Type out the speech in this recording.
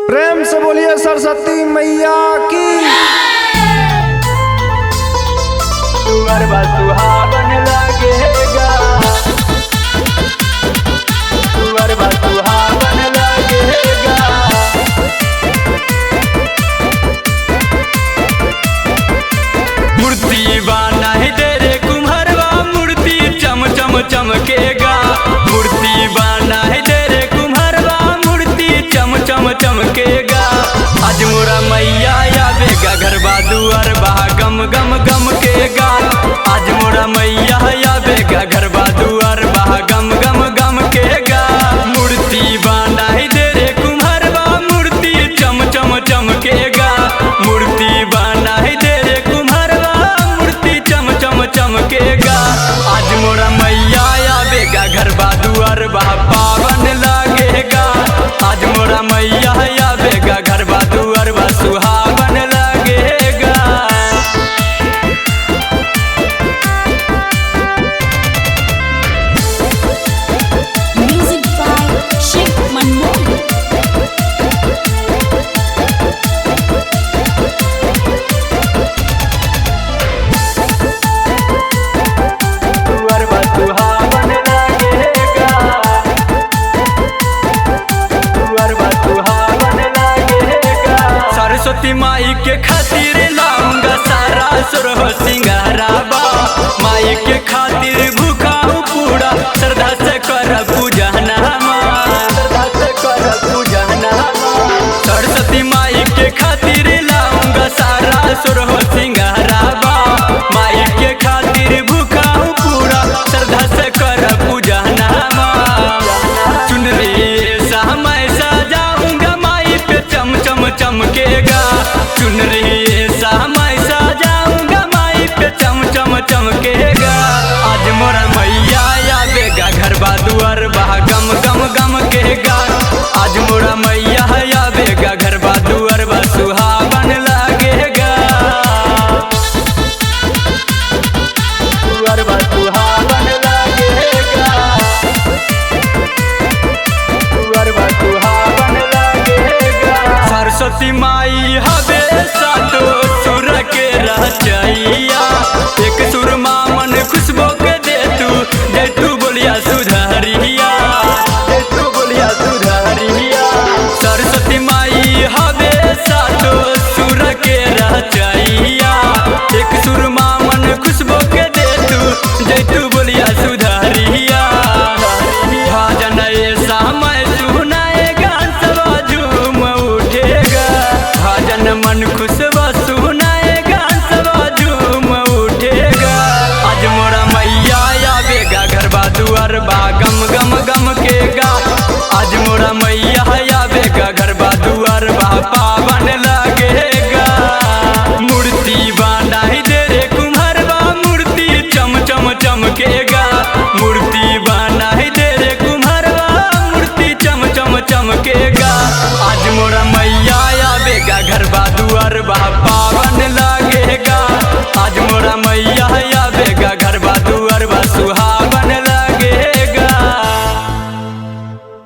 प्रेम से बोलिए सरस्वती मैया की। तुअर सुहावन लगेगा, तुअर सुहावन लगेगा। मूर्ति बना ही दे रे कुम्हरवा, मूर्ति चम चम चमकेगा। मूर्ति बना ही दे रे कुम्हरवा, मूर्ति चम चम चमकेगा। आज मोरा मैया आवेगा, घरबा दुआर बहा गम गम गम केगा। आज मोरा मैया आवेगा, घरबा दुआर बहा गम गम गम केगा। मूर्ति बना ही दे रे कुम्हरवा, मूर्ति चम चम चमकेगा। मूर्ति बना ही दे रे कुम्हरवा, मूर्ति चम चम चमकेगा। आज मोरा मैया आवेगा, घरबा दुआर बहा पावन लगेगा। आज मोरा मैया आवेगा, घरबा दुआर बहा सुहावन लगेगा। Music by Sheikh Manmohan. दुआर बहा सुहावन लगेगा, दुआर बहा सुहावन लगेगा। सरस्वती माई के खातिर लाऊंगा सारा सुरह सिंगाराबा। माई के खातिर भूखा हूँ पूरा, श्रद्धा से कर पूजा नामा, श्रद्धा से कर पूजा नामा। सरस्वती माई के खातिर लाऊंगा सारा सुरह सिंगाराबा। माई के खातिर भूखा हूँ पूरा, श्रद्धा से कर पूजा नामा। चुन रे समय सजाऊंगा, माई पे चम चम चमकेगा। चुन रे समय सजाऊंगा, माई पे चम चम चमकेगा। आज मोरा मैया आवेगा, घरबा दुआर बहा गम गम गम केगा। आज मोरा मैया आवेगा, घरबा दुआर बहा सुहावन लगेगा। दुआर बहा सुहावन लगेगा, दुआर बहा सुहावन लगेगा। सरस्वती माई हवे सातो सुर के रचैया। एक सुर मामन खुशबो के दे तू बोलिया सुधारिया, दे तू बोलिया सुधारिया। सरस्वती माई हवे सातो सुर के रचैया। एक सुर मामन खुशबो के दे तू बोलिया सुधारिया। भजन ऐसा मैं सुनाएगा, सब झूम उठेगा। भजन मन खुशबा सुनाएगा, सब झूम उठेगा। आज मोरा मैया आवेगा, घरबा दुआर बहा गम गम गम केगा। आज मोरा मैया आवेगा, घरबा दुआर बहा पावन लगेगा। मूर्ति बना ही दे रे कुम्हरवा, मूर्ति चम चम चमकेगा। मूर्ति बना ही दे रे कुम्हरवा, मूर्ति चम चम चमकेगा। आज मोरा मैया आवेगा, घरबा दुआर बहा